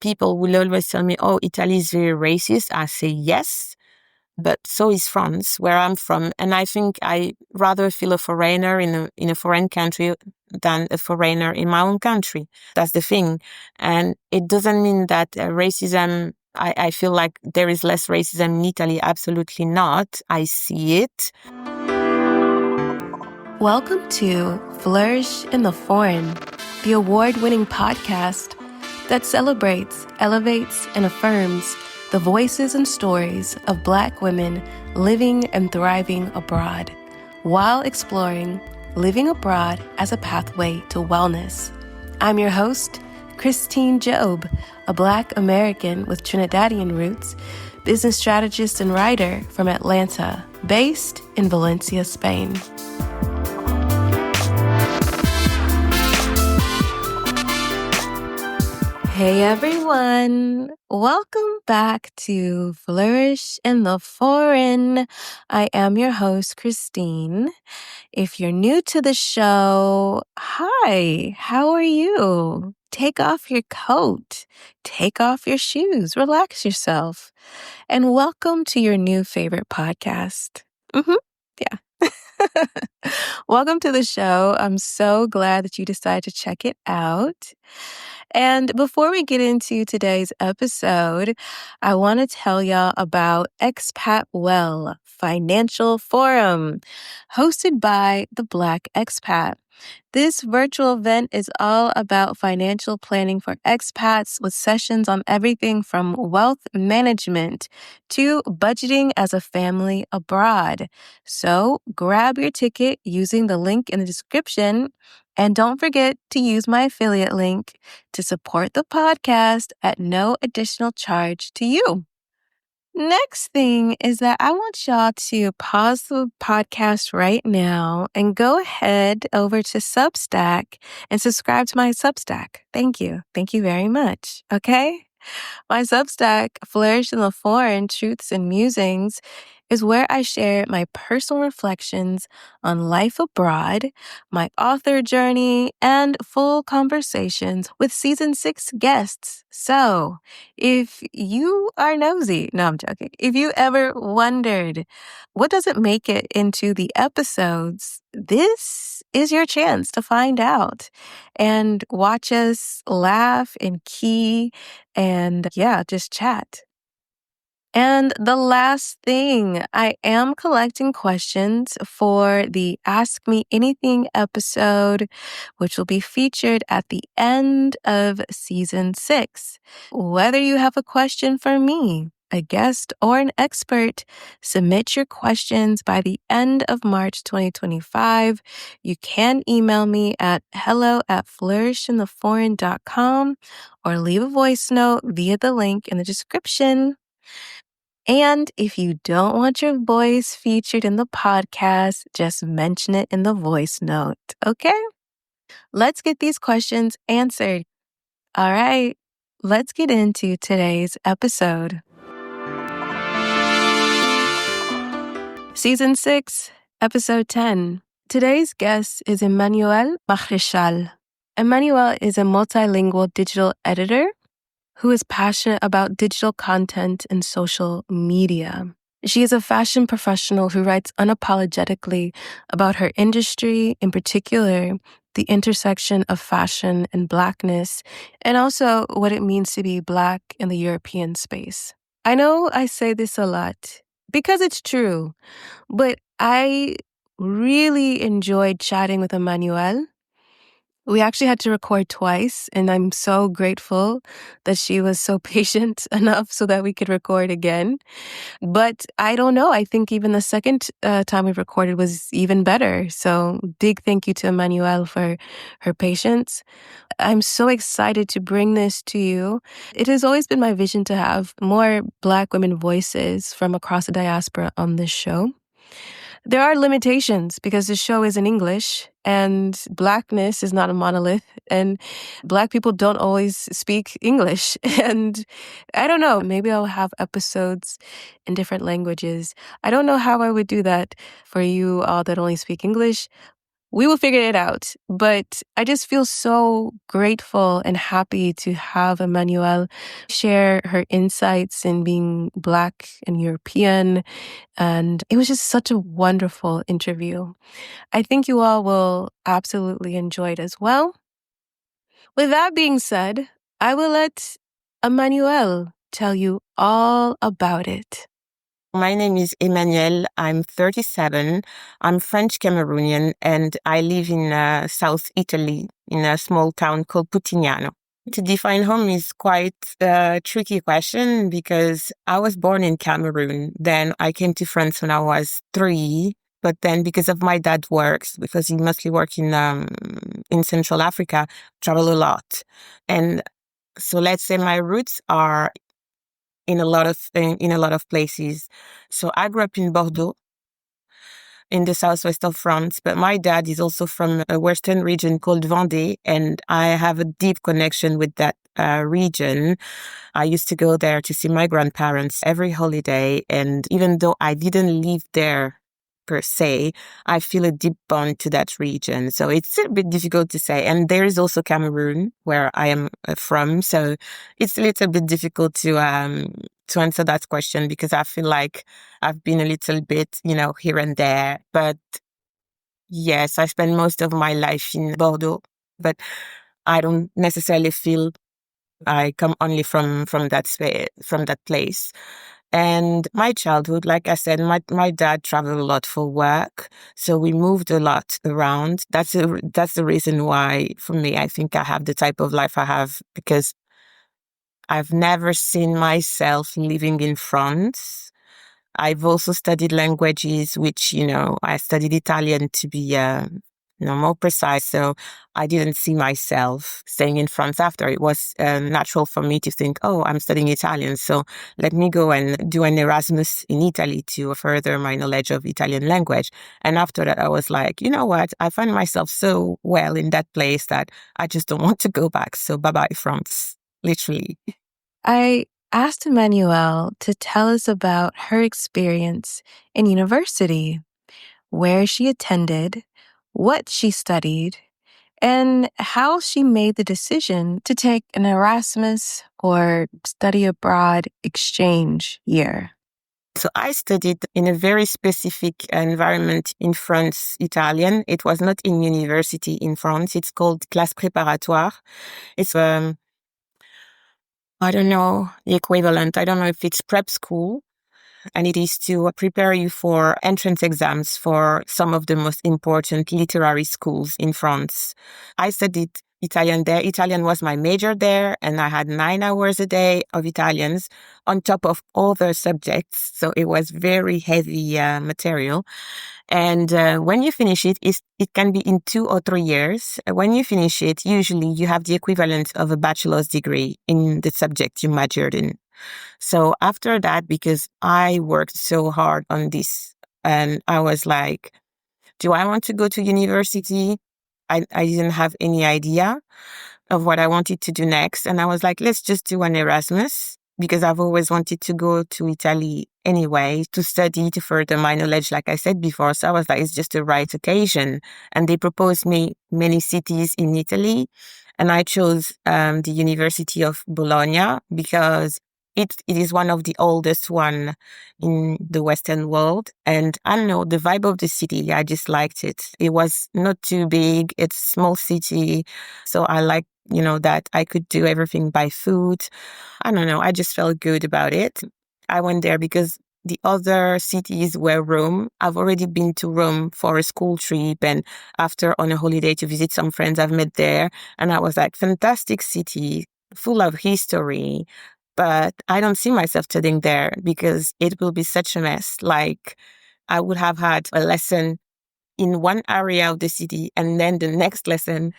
people will always tell me, oh, Italy is very racist. I say yes, but so is France, where I'm from. And I think I rather feel a foreigner in a foreign country than a foreigner in my own country. That's the thing. And it doesn't mean that racism, I feel like there is less racism in Italy. Absolutely not. I see it. Welcome to Flourish in the Foreign, the award-winning podcast that celebrates, elevates, and affirms the voices and stories of Black women living and thriving abroad, while exploring living abroad as a pathway to wellness. I'm your host, Christine Job, a Black American with Trinidadian roots, business strategist and writer from Atlanta, based in Valencia, Spain. Hey everyone, welcome back to Flourish in the Foreign. I am your host, Christine. If you're new to the show, hi, how are you? Take off your coat, take off your shoes, relax yourself, and welcome to your new favorite podcast. Yeah. Welcome to the show. I'm so glad that you decided to check it out. And before we get into today's episode, I want to tell y'all about Expat Well Financial Forum, hosted by the Black Expat. This virtual event is all about financial planning for expats with sessions on everything from wealth management to budgeting as a family abroad. So grab your ticket using the link in the description. And don't forget to use my affiliate link to support the podcast at no additional charge to you. Next thing is that I want y'all to pause the podcast right now and go ahead over to Substack and subscribe to my Substack. Thank you. Thank you very much. Okay? My Substack, Flourish in the Foreign Truths and Musings, is where I share my personal reflections on life abroad, my author journey, and full conversations with season 6 guests. So, if you are nosy, no, I'm joking. If you ever wondered what doesn't make it into the episodes, this is your chance to find out and watch us laugh and key and just chat. And the last thing, I am collecting questions for the Ask Me Anything episode, which will be featured at the end of season 6. Whether you have a question for me, a guest, or an expert, submit your questions by the end of March 2025. You can email me at hello@flourishintheforeign.com or leave a voice note via the link in the description. And if you don't want your voice featured in the podcast, just mention it in the voice note, okay? Let's get these questions answered. All right, let's get into today's episode. Season 6, Episode 10. Today's guest is Emmanuelle Maréchal. Emmanuelle is a multilingual digital editor who is passionate about digital content and social media. She is a fashion professional who writes unapologetically about her industry, in particular, the intersection of fashion and Blackness, and also what it means to be Black in the European space. I know I say this a lot because it's true, but I really enjoyed chatting with Emmanuelle. We actually had to record twice, and I'm so grateful that she was so patient enough so that we could record again. But I don't know. I think even the second time we recorded was even better. So big thank you to Emmanuelle for her patience. I'm so excited to bring this to you. It has always been my vision to have more Black women voices from across the diaspora on this show. There are limitations because the show is in English and Blackness is not a monolith and Black people don't always speak English. And I don't know, maybe I'll have episodes in different languages. I don't know how I would do that for you all that only speak English, We will figure it out. But I just feel so grateful and happy to have Emmanuelle share her insights in being Black and European. And it was just such a wonderful interview. I think you all will absolutely enjoy it as well. With that being said, I will let Emmanuelle tell you all about it. My name is Emmanuelle. I'm 37. I'm French Cameroonian, and I live in South Italy in a small town called Putignano. To define home is quite a tricky question because I was born in Cameroon. Then I came to France when I was 3. But then because of my dad's works, because he mostly worked in Central Africa, travel a lot. And so let's say my roots are in a lot of places. So I grew up in Bordeaux, in the southwest of France, but my dad is also from a western region called Vendée, and I have a deep connection with that region. I used to go there to see my grandparents every holiday, and even though I didn't live there per se, I feel a deep bond to that region. So it's a bit difficult to say. And there is also Cameroon, where I am from. So it's a little bit difficult to answer that question because I feel like I've been a little bit, here and there. But yes, I spent most of my life in Bordeaux, but I don't necessarily feel I come only from that place. And my childhood, like I said, my dad traveled a lot for work, so we moved a lot around. That's the reason why, for me, I think I have the type of life I have, because I've never seen myself living in France. I've also studied languages, which, I studied Italian to be, more precise. So I didn't see myself staying in France after. It was natural for me to think, oh, I'm studying Italian, so let me go and do an Erasmus in Italy to further my knowledge of Italian language. And after that, I was like, you know what? I find myself so well in that place that I just don't want to go back. So bye-bye, France, literally. I asked Emmanuelle to tell us about her experience in university, where she attended, what she studied, and how she made the decision to take an Erasmus or study abroad exchange year. So I studied in a very specific environment in France, Italian. It was not in university in France. It's called classe préparatoire. It's I don't know the equivalent. I don't know if it's prep school, and it is to prepare you for entrance exams for some of the most important literary schools in France. I studied Italian there. Italian was my major there, and I had 9 hours a day of Italians on top of other subjects. So it was very heavy material. And when you finish it can be in 2 or 3 years. When you finish it, usually you have the equivalent of a bachelor's degree in the subject you majored in. So after that, because I worked so hard on this, and I was like, do I want to go to university? I didn't have any idea of what I wanted to do next. And I was like, let's just do an Erasmus, because I've always wanted to go to Italy anyway, to study, to further my knowledge, like I said before. So I was like, it's just the right occasion. And they proposed me many cities in Italy. And I chose the University of Bologna because it is one of the oldest one in the Western world. And I don't know, the vibe of the city, I just liked it. It was not too big. It's a small city. So I like, that I could do everything by foot. I don't know. I just felt good about it. I went there because the other cities were Rome. I've already been to Rome for a school trip and after on a holiday to visit some friends I've met there. And I was like, fantastic city, full of history. But I don't see myself studying there because it will be such a mess. Like, I would have had a lesson in one area of the city and then the next lesson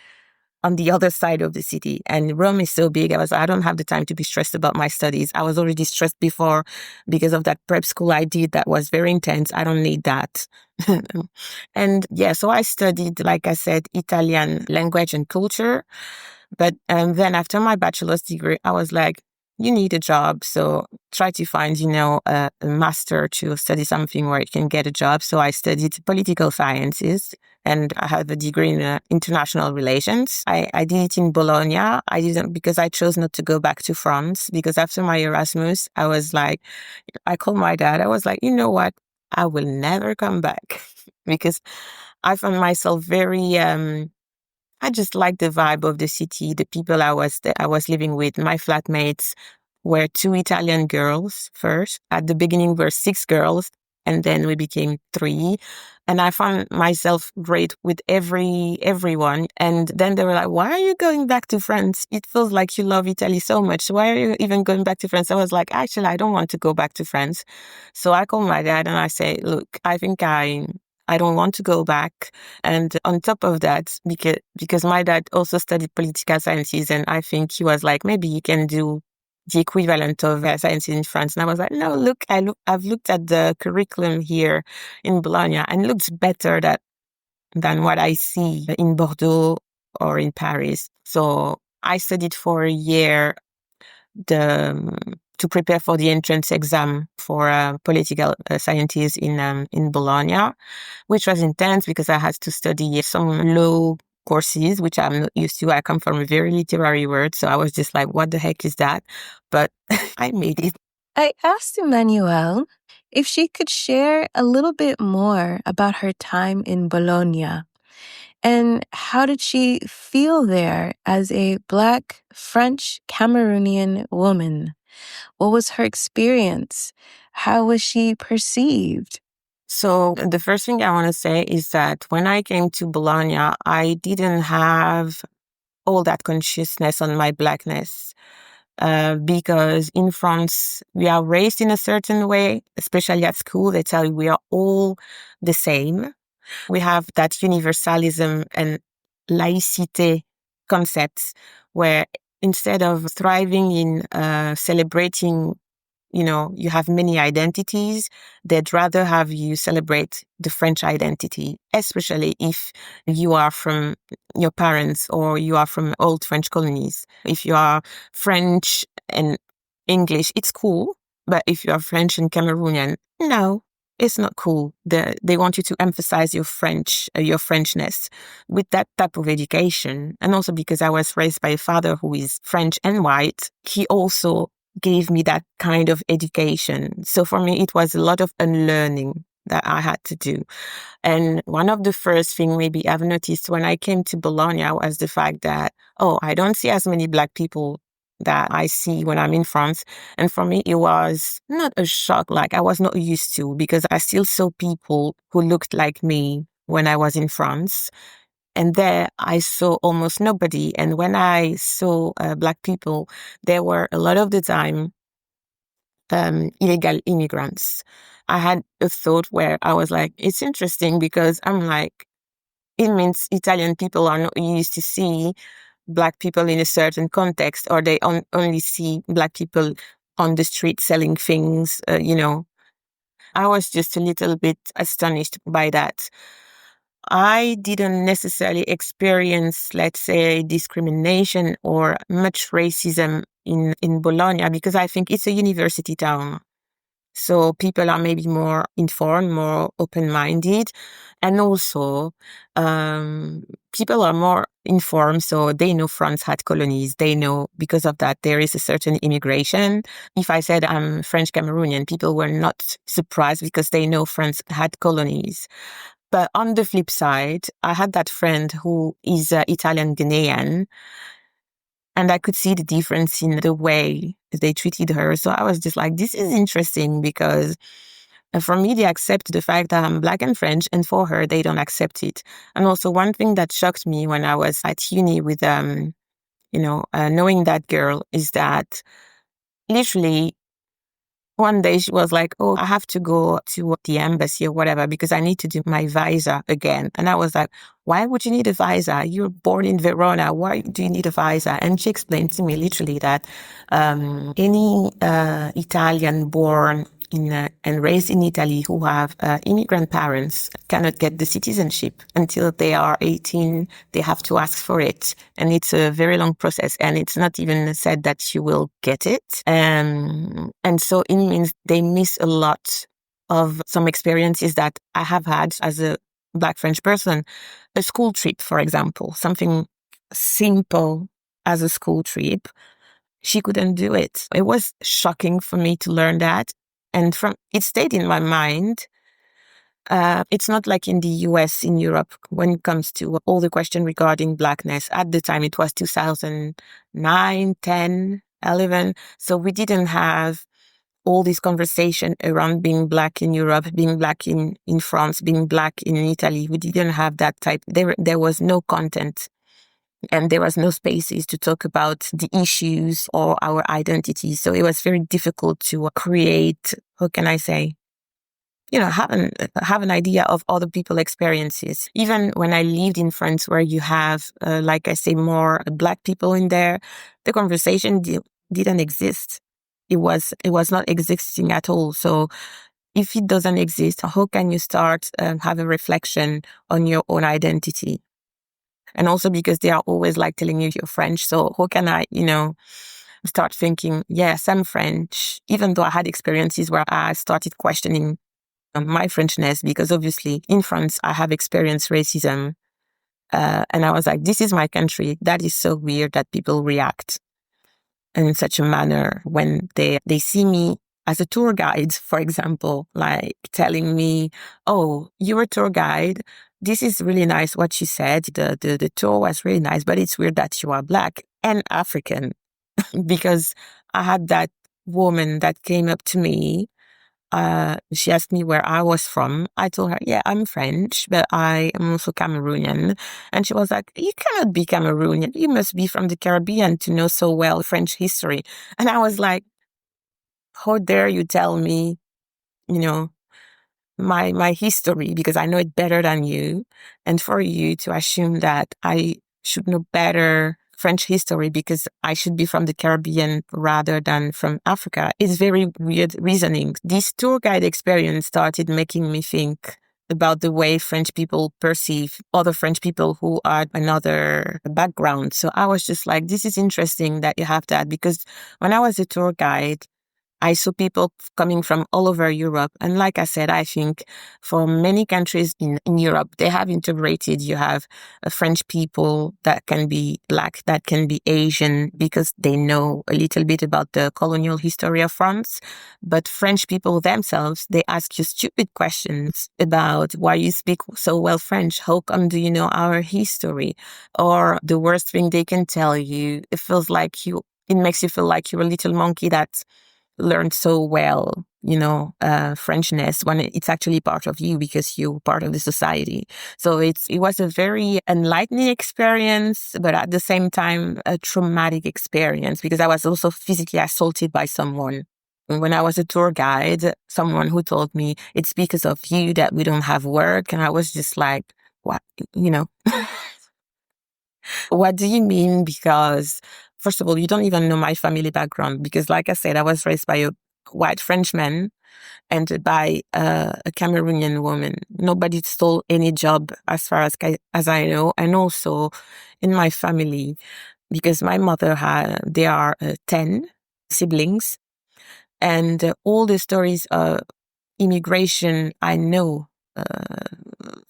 on the other side of the city. And Rome is so big. I don't have the time to be stressed about my studies. I was already stressed before because of that prep school I did that was very intense. I don't need that. And yeah, so I studied, like I said, Italian language and culture. But then after my bachelor's degree, I was like, you need a job. So try to find, a master to study something where you can get a job. So I studied political sciences and I have a degree in international relations. I did it in Bologna. I didn't because I chose not to go back to France because after my Erasmus, I was like, I called my dad. I was like, you know what? I will never come back because I found myself very, I just liked the vibe of the city, the people I was living with. My flatmates were two Italian girls first. At the beginning, were six girls, and then we became three. And I found myself great with everyone. And then they were like, "Why are you going back to France? It feels like you love Italy so much. Why are you even going back to France?" I was like, "Actually, I don't want to go back to France." So I called my dad and I say, "Look, I think I don't want to go back." And on top of that, because my dad also studied political sciences, and I think he was like, maybe you can do the equivalent of sciences in France. And I was like, no, look, I've looked at the curriculum here in Bologna, and it looks better than what I see in Bordeaux or in Paris. So I studied for a year to prepare for the entrance exam for political sciences in Bologna, which was intense because I had to study some law courses, which I'm not used to. I come from a very literary world, so I was just like, what the heck is that? But I made it. I asked Emmanuelle if she could share a little bit more about her time in Bologna and how did she feel there as a Black French Cameroonian woman? What was her experience? How was she perceived? So the first thing I want to say is that when I came to Bologna, I didn't have all that consciousness on my Blackness. Because in France, we are raised in a certain way, especially at school. They tell you we are all the same. We have that universalism and laïcité concepts where instead of thriving in celebrating, you have many identities, they'd rather have you celebrate the French identity, especially if you are from your parents or you are from old French colonies. If you are French and English, it's cool. But if you are French and Cameroonian, no, it's not cool. They want you to emphasize your your Frenchness with that type of education. And also because I was raised by a father who is French and white, he also gave me that kind of education. So for me, it was a lot of unlearning that I had to do. And one of the first things maybe I've noticed when I came to Bologna was the fact that, I don't see as many Black people that I see when I'm in France. And for me, it was not a shock, like I was not used to, because I still saw people who looked like me when I was in France. And there I saw almost nobody. And when I saw Black people, there were a lot of the time illegal immigrants. I had a thought where I was like, it's interesting because I'm like, it means Italian people are not used to see Black people in a certain context, or they only see Black people on the street selling things, I was just a little bit astonished by that. I didn't necessarily experience, let's say, discrimination or much racism in Bologna because I think it's a university town. So people are maybe more informed, more open-minded. And also, people are more informed. So they know France had colonies. They know because of that, there is a certain immigration. If I said I'm French Cameroonian, people were not surprised because they know France had colonies. But on the flip side, I had that friend who is Italian Ghanaian, and I could see the difference in the way they treated her. So I was just like, this is interesting because for me, they accept the fact that I'm Black and French, and for her, they don't accept it. And also one thing that shocked me when I was at uni with, knowing that girl is that literally one day she was like, I have to go to the embassy or whatever because I need to do my visa again. And I was like, why would you need a visa? You're born in Verona. Why do you need a visa? And she explained to me literally that any Italian born and raised in Italy who have immigrant parents cannot get the citizenship until they are 18. They have to ask for it. And it's a very long process. And it's not even said that you will get it. And so it means they miss a lot of some experiences that I have had as a Black French person. A school trip, for example, something simple as a school trip. She couldn't do it. It was shocking for me to learn that. And it stayed in my mind. It's not like in the US, in Europe, when it comes to all the question regarding Blackness. At the time, it was 2009, 10, 11. So we didn't have all this conversation around being Black in Europe, being Black in France, being Black in Italy. We didn't have that type. There was no content. And there was no spaces to talk about the issues or our identity. So it was very difficult to create, how can I say, have an idea of other people's experiences. Even when I lived in France, where you have, like I say, more Black people in there, the conversation didn't exist. It was not existing at all. So if it doesn't exist, how can you start have a reflection on your own identity? And also because they are always like telling you you're French. So how can I, start thinking, yes, I'm French, even though I had experiences where I started questioning my Frenchness, because obviously in France, I have experienced racism. And I was like, this is my country. That is so weird that people react in such a manner when they see me as a tour guide, for example, like telling me, oh, you're a tour guide. This is really nice what you said. The tour was really nice, but it's weird that you are Black and African. Because I had that woman that came up to me. She asked me where I was from. I told her, yeah, I'm French, but I am also Cameroonian. And she was like, you cannot be Cameroonian. You must be from the Caribbean to know so well French history. And I was like, how dare you tell me, my history, because I know it better than you. And for you to assume that I should know better French history because I should be from the Caribbean rather than from Africa is very weird reasoning. This tour guide experience started making me think about the way French people perceive other French people who are another background. So I was just like, this is interesting that you have that, because when I was a tour guide, I saw people coming from all over Europe. And like I said, I think for many countries in Europe, they have integrated. You have French people that can be Black, that can be Asian, because they know a little bit about the colonial history of France. But French people themselves, they ask you stupid questions about why you speak so well French. How come do you know our history? Or the worst thing they can tell you, it makes you feel like you're a little monkey that learned so well, Frenchness, when it's actually part of you because you're part of the society. So it was a very enlightening experience, but at the same time, a traumatic experience, because I was also physically assaulted by someone. When I was a tour guide, someone who told me, it's because of you that we don't have work. And I was just like, what, what do you mean? Because first of all, you don't even know my family background, because like I said, I was raised by a white Frenchman and by a Cameroonian woman. Nobody stole any job as far as I know. And also in my family, because my mother there are 10 siblings, and all the stories of immigration I know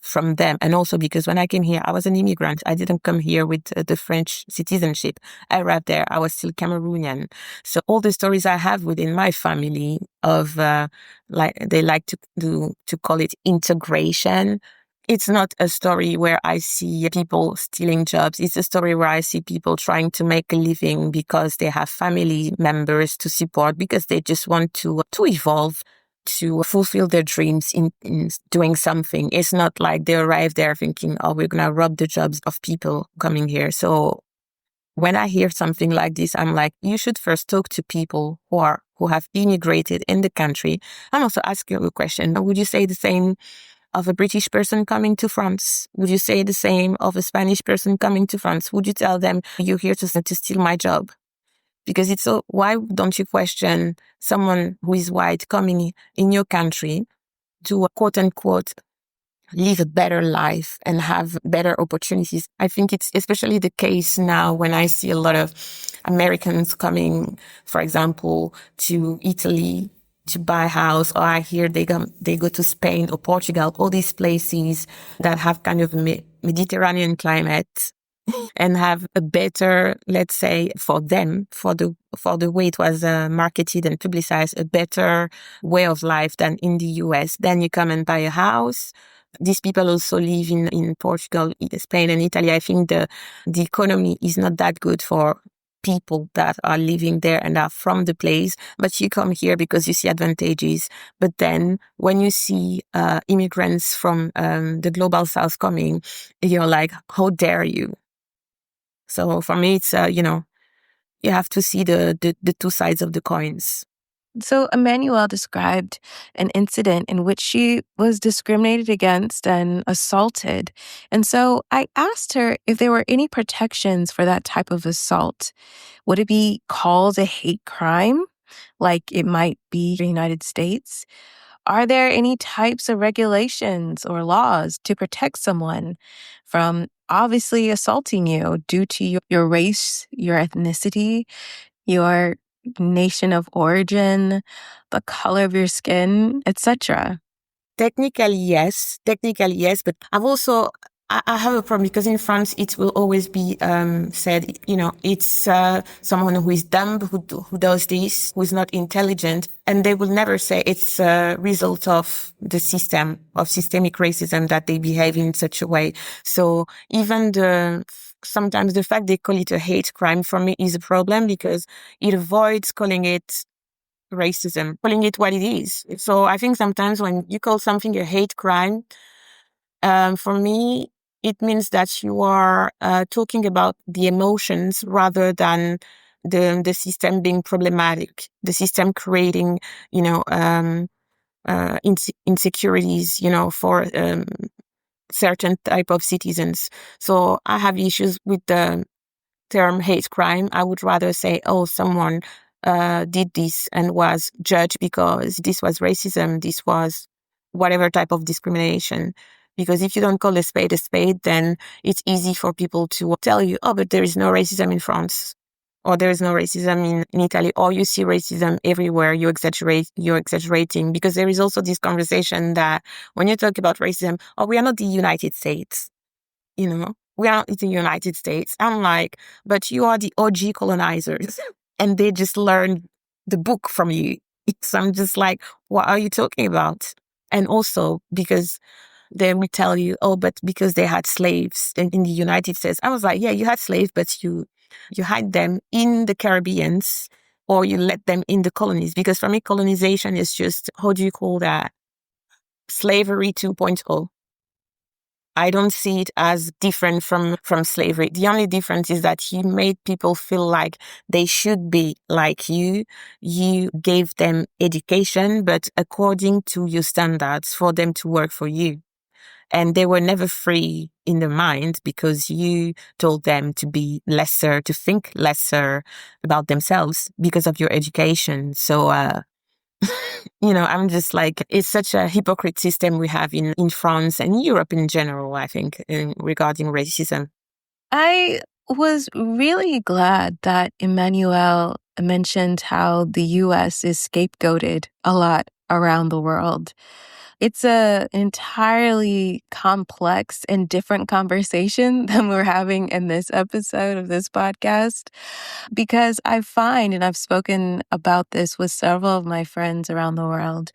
from them. And also because when I came here, I was an immigrant. I didn't come here with the French citizenship. I arrived there, I was still Cameroonian. So all the stories I have within my family of, they like to call it integration. It's not a story where I see people stealing jobs. It's a story where I see people trying to make a living because they have family members to support, because they just want to evolve, to fulfill their dreams in doing something. It's not like they arrive there thinking, oh, we're going to rob the jobs of people coming here. So when I hear something like this, I'm like, you should first talk to people who have immigrated in the country, and also ask you a question. Would you say the same of a British person coming to France? Would you say the same of a Spanish person coming to France? Would you tell them, you're here to steal my job? because it's so, why don't you question someone who is white coming in your country to quote unquote live a better life and have better opportunities? I think it's especially the case now when I see a lot of Americans coming, for example, to Italy to buy a house, or I hear they go to Spain or Portugal, all these places that have kind of Mediterranean climate and have a better, let's say, for them, for the way it was marketed and publicized, a better way of life than in the US. Then you come and buy a house. These people also live in Portugal, Spain, and Italy. I think the economy is not that good for people that are living there and are from the place, but you come here because you see advantages. But then when you see immigrants from the global south coming, you're like, how dare you? So for me, it's, you have to see the two sides of the coins. So Emmanuelle described an incident in which she was discriminated against and assaulted. And so I asked her if there were any protections for that type of assault. Would it be called a hate crime, like it might be in the United States? Are there any types of regulations or laws to protect someone from obviously assaulting you due to your race, your ethnicity, your nation of origin, the color of your skin, etc.? Technically, yes. Technically, yes. But I have a problem because in France, it will always be said, it's someone who is dumb, who does this, who is not intelligent. And they will never say it's a result of the system, of systemic racism, that they behave in such a way. So even sometimes the fact they call it a hate crime for me is a problem, because it avoids calling it racism, calling it what it is. So I think sometimes when you call something a hate crime, for me, it means that you are talking about the emotions rather than the system being problematic, the system creating, insecurities, for certain type of citizens. So I have issues with the term hate crime. I would rather say, oh, someone did this and was judged because this was racism, this was whatever type of discrimination. Because if you don't call a spade, then it's easy for people to tell you, oh, but there is no racism in France, or there is no racism in Italy, or you see racism everywhere, you're exaggerating. Because there is also this conversation that when you talk about racism, oh, we are not the United States. We are not in the United States. I'm like, but you are the OG colonizers, and they just learned the book from you. So I'm just like, what are you talking about? And also because they will tell you, oh, but because they had slaves in the United States. I was like, yeah, you had slaves, but you hide them in the Caribbeans, or you let them in the colonies. Because for me, colonization is just, how do you call that? Slavery 2.0. I don't see it as different from slavery. The only difference is that you made people feel like they should be like you. You gave them education, but according to your standards for them to work for you. And they were never free in their mind because you told them to be lesser, to think lesser about themselves because of your education. So, I'm just like, it's such a hypocrite system we have in France and Europe in general, I think, regarding racism. I was really glad that Emmanuelle mentioned how the US is scapegoated a lot around the world. It's an entirely complex and different conversation than we're having in this episode of this podcast, because I find, and I've spoken about this with several of my friends around the world,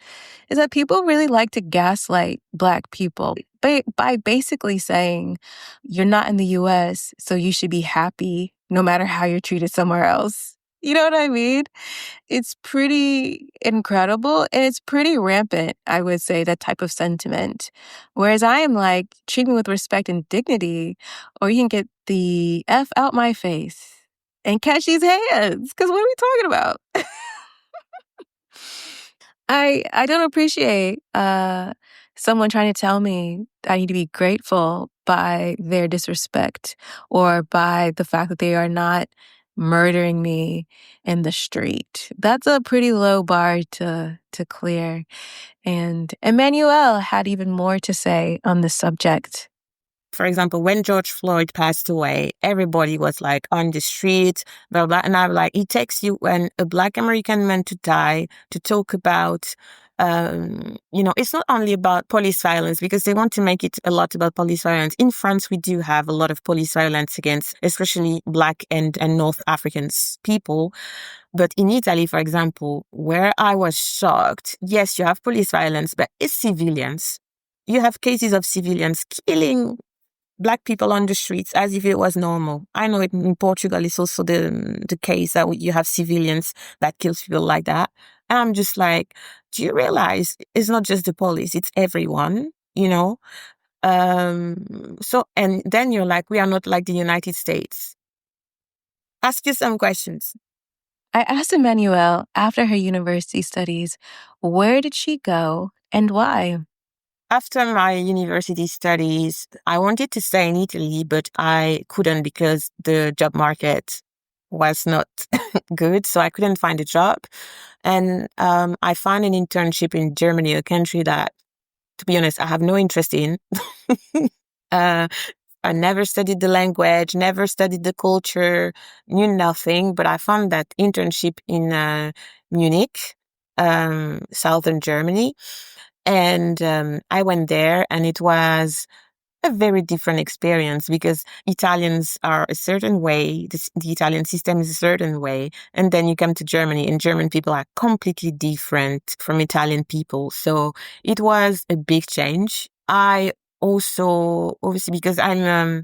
is that people really like to gaslight Black people by basically saying, you're not in the US, so you should be happy no matter how you're treated somewhere else. You know what I mean? It's pretty incredible, and it's pretty rampant, I would say, that type of sentiment. Whereas I am like, treat me with respect and dignity, or you can get the F out my face and catch these hands, because what are we talking about? I don't appreciate someone trying to tell me I need to be grateful by their disrespect, or by the fact that they are not murdering me in the street. That's a pretty low bar to clear. And Emmanuelle had even more to say on the subject. For example, when George Floyd passed away, everybody was like on the street, blah, blah. And I'm like, it takes you when a Black American man to die to talk about, it's not only about police violence because they want to make it a lot about police violence. In France, we do have a lot of police violence against especially Black and North Africans people. But in Italy, for example, where I was shocked, yes, you have police violence, but it's civilians. You have cases of civilians killing Black people on the streets as if it was normal. I know in Portugal it's also the case that you have civilians that kill people like that. And I'm just like, do you realize it's not just the police, it's everyone, you know? And then you're like, we are not like the United States. Ask you some questions. I asked Emmanuelle after her university studies, where did she go and why? After my university studies, I wanted to stay in Italy, but I couldn't because the job market was not good. So I couldn't find a job. And I found an internship in Germany, a country that, to be honest, I have no interest in. uh, I never studied the language, never studied the culture, knew nothing. But I found that internship in Munich, southern Germany. And I went there and it was a very different experience because Italians are a certain way, the Italian system is a certain way. And then you come to Germany and German people are completely different from Italian people. So it was a big change. I also, obviously, because I'm a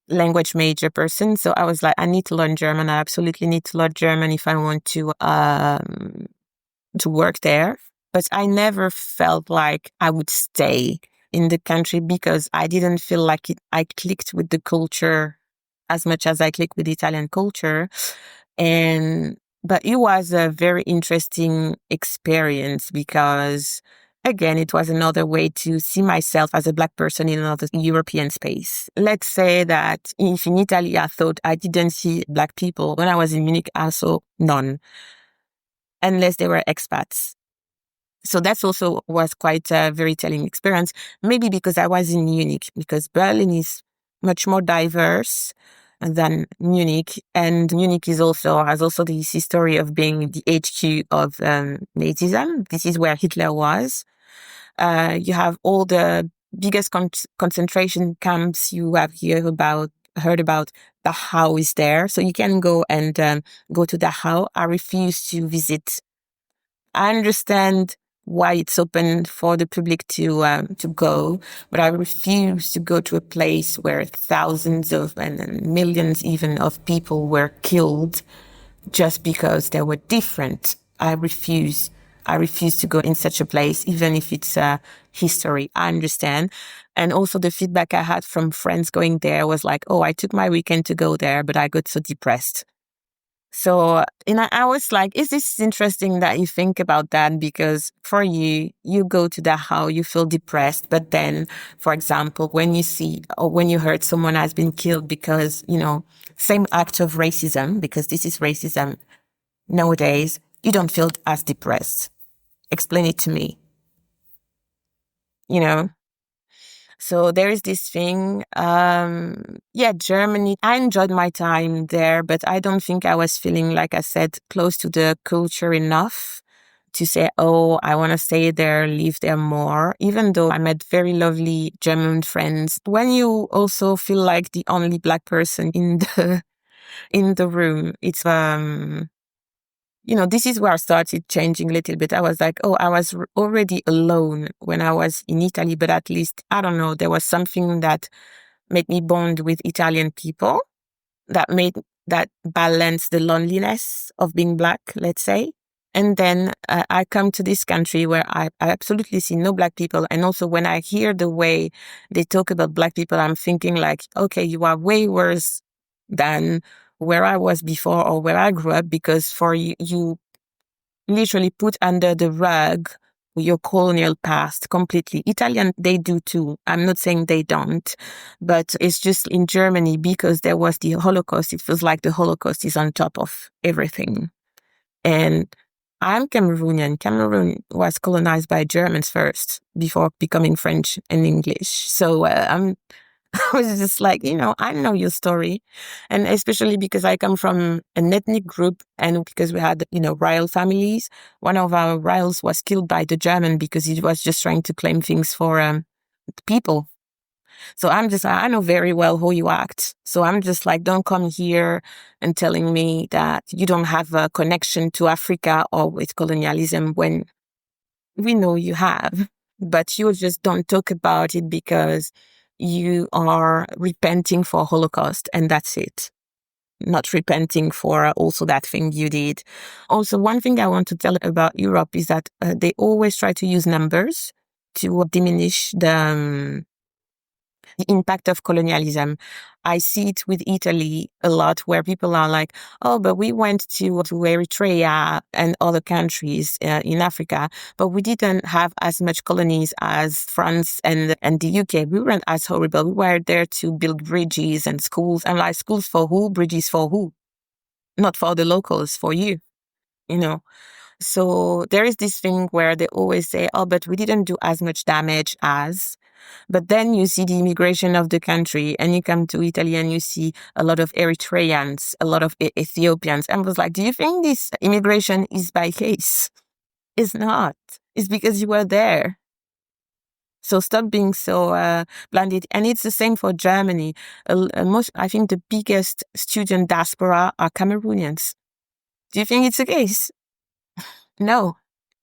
language major person, so I was like, I need to learn German. I absolutely need to learn German if I want to work there. But I never felt like I would stay in the country because I didn't feel like I clicked with the culture as much as I clicked with Italian culture. But it was a very interesting experience because, again, it was another way to see myself as a Black person in another European space. Let's say that if in Italy I thought I didn't see Black people, when I was in Munich, I saw none, unless they were expats. So that's also was quite a very telling experience, maybe because I was in Munich, because Berlin is much more diverse than Munich. And Munich has also this history of being the HQ of Nazism. This is where Hitler was. You have all the biggest concentration camps you have heard about. Dachau is there. So you can go and go to Dachau. I refuse to visit. I understand why it's open for the public to go, but I refuse to go to a place where thousands of and millions even of people were killed just because they were different. I refuse. I refuse to go in such a place, even if it's history. I understand. And also the feedback I had from friends going there was like, oh, I took my weekend to go there, but I got so depressed. So, I was like, is this interesting that you think about that? Because for you go to Dachau, you feel depressed. But then, for example, when you see or when you heard someone has been killed because, same act of racism, because this is racism nowadays, you don't feel as depressed. Explain it to me. So there is this thing, Germany, I enjoyed my time there, but I don't think I was feeling, like I said, close to the culture enough to say, oh, I want to stay there, live there more, even though I met very lovely German friends. When you also feel like the only Black person in the room, it's, this is where I started changing a little bit. I was like, oh, I was already alone when I was in Italy, but at least, I don't know, there was something that made me bond with Italian people that balanced the loneliness of being Black, let's say. And then I come to this country where I absolutely see no Black people. And also when I hear the way they talk about Black people, I'm thinking like, okay, you are way worse than where I was before or where I grew up, because for you literally put under the rug your colonial past completely. Italian, they do too. I'm not saying they don't, but it's just in Germany, because there was the Holocaust, it feels like the Holocaust is on top of everything. And I'm Cameroonian. Cameroon was colonized by Germans first before becoming French and English. So I was just like, I know your story. And especially because I come from an ethnic group, and because we had, royal families. One of our royals was killed by the German because he was just trying to claim things for people. So I know very well how you act. So I'm just like, don't come here and telling me that you don't have a connection to Africa or with colonialism when we know you have. But you just don't talk about it because you are repenting for Holocaust, and that's it. Not repenting for also that thing you did. Also, one thing I want to tell about Europe is that they always try to use numbers to diminish the impact of colonialism. I see it with Italy a lot, where people are like, oh, but we went to Eritrea and other countries in Africa, but we didn't have as much colonies as France and the UK. We weren't as horrible. We were there to build bridges and schools. And like, schools for who? Bridges for who? Not for the locals, for you, you know. So there is this thing where they always say, oh, but we didn't do as much damage as. But then you see the immigration of the country, and you come to Italy and you see a lot of Eritreans, a lot of Ethiopians. And I was like, do you think this immigration is by case? It's not. It's because you were there. So stop being so blinded. And it's the same for Germany. I think the biggest student diaspora are Cameroonians. Do you think it's the case? No,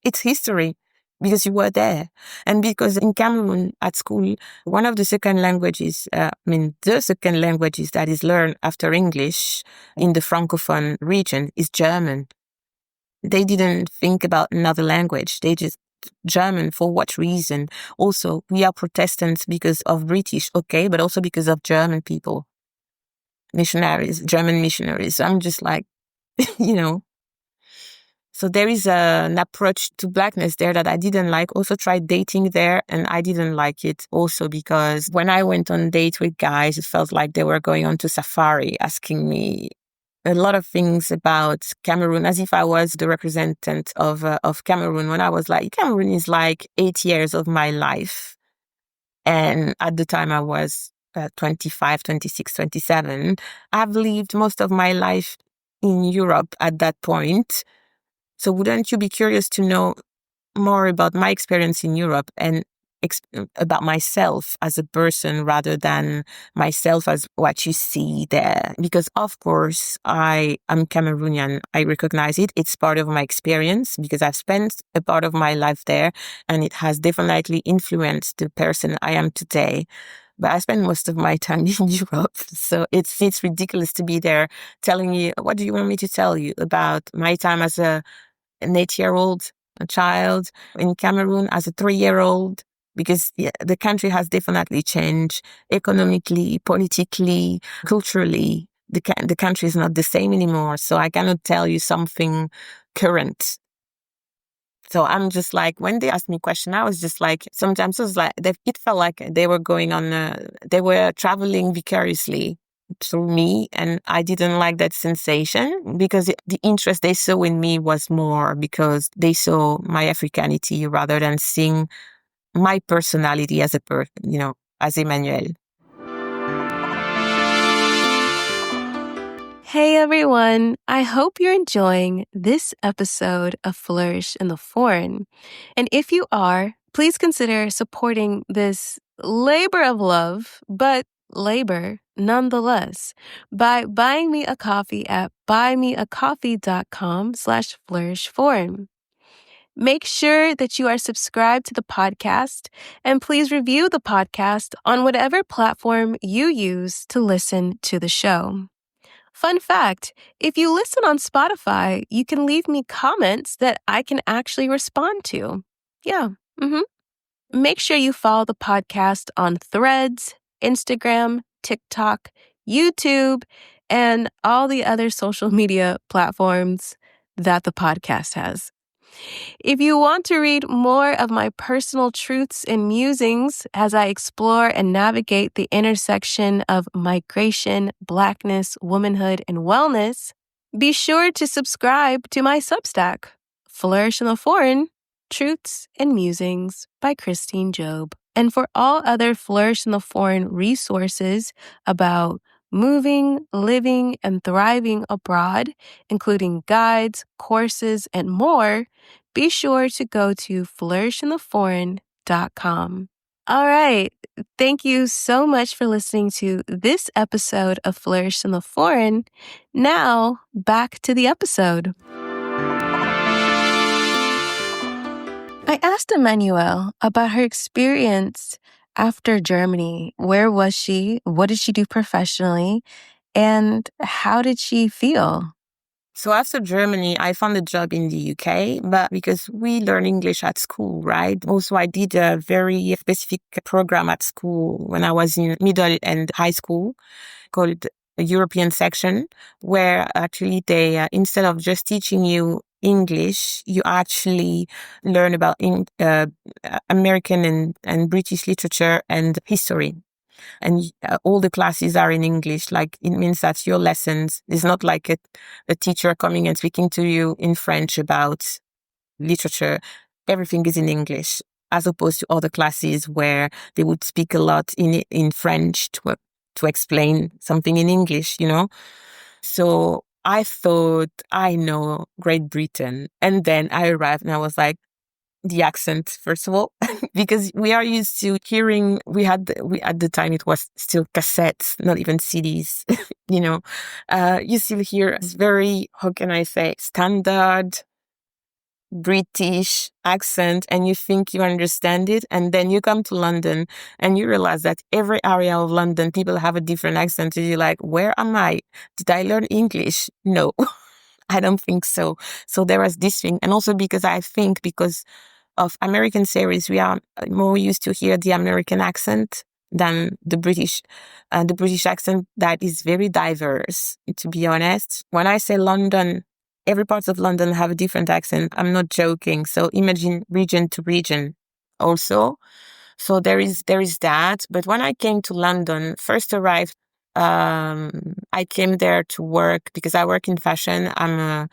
it's history, because you were there. And because in Cameroon at school, one of the second languages, the second languages that is learned after English in the Francophone region is German. They didn't think about another language. They just German. For what reason? Also, we are Protestants because of British, okay, but also because of German people, missionaries, German missionaries. So I'm just like, you know, so there is an approach to blackness there that I didn't like. Also tried dating there, and I didn't like it also because when I went on dates with guys, it felt like they were going on to safari, asking me a lot of things about Cameroon, as if I was the representative of Cameroon, when I was like, Cameroon is like 8 years of my life. And at the time I was 25, 26, 27. I've lived most of my life in Europe at that point. So wouldn't you be curious to know more about my experience in Europe and about myself as a person rather than myself as what you see there? Because of course I am Cameroonian. I recognize it. It's part of my experience because I've spent a part of my life there, and it has definitely influenced the person I am today. But I spend most of my time in Europe. So it's ridiculous to be there telling you, what do you want me to tell you about my time as an 8-year-old child in Cameroon, as a 3-year-old, because the country has definitely changed economically, politically, culturally. The country is not the same anymore. So I cannot tell you something current. So I'm just like, when they asked me question, I was just like, sometimes it was like, it felt like they were going on, they were traveling vicariously through me. And I didn't like that sensation because the interest they saw in me was more because they saw my Africanity rather than seeing my personality as as Emmanuelle. Hey everyone, I hope you're enjoying this episode of Flourish in the Foreign. And if you are, please consider supporting this labor of love, but labor nonetheless, by buying me a coffee at buymeacoffee.com/flourishforeign. Make sure that you are subscribed to the podcast, and please review the podcast on whatever platform you use to listen to the show. Fun fact, if you listen on Spotify, you can leave me comments that I can actually respond to. Yeah. Make sure you follow the podcast on Threads, Instagram, TikTok, YouTube, and all the other social media platforms that the podcast has. If you want to read more of my personal truths and musings as I explore and navigate the intersection of migration, Blackness, womanhood, and wellness, be sure to subscribe to my Substack, Flourish in the Foreign, Truths and Musings by Christine Job. And for all other Flourish in the Foreign resources about moving, living, and thriving abroad, including guides, courses, and more, be sure to go to flourishintheforeign.com. All right. Thank you so much for listening to this episode of Flourish in the Foreign. Now, back to the episode. I asked Emmanuelle about her experience after Germany. Where was she? What did she do professionally? And how did she feel? So after Germany, I found a job in the UK, but because we learn English at school, right? Also, I did a very specific program at school when I was in middle and high school called a European section, where actually they, instead of just teaching you English, you actually learn about American and British literature and history. And all the classes are in English. Like, it means that your lessons is not like a teacher coming and speaking to you in French about literature. Everything is in English, as opposed to other classes where they would speak a lot in French to explain something in English, you know? So I thought, I know Great Britain. And then I arrived and I was like, the accent, first of all, because we are used to hearing, at the time it was still cassettes, not even CDs, you know, you still hear this very, how can I say, standard British accent, and you think you understand it. And then you come to London and you realize that every area of London, people have a different accent. And you're like, where am I? Did I learn English? No. I don't think so. So there was this thing. And also because of American series, we are more used to hear the American accent than the British accent that is very diverse, to be honest. When I say London, every part of London have a different accent. I'm not joking. So imagine region to region also. So there is that. But when I came to London, first arrived, I came there to work because I work in fashion. I'm a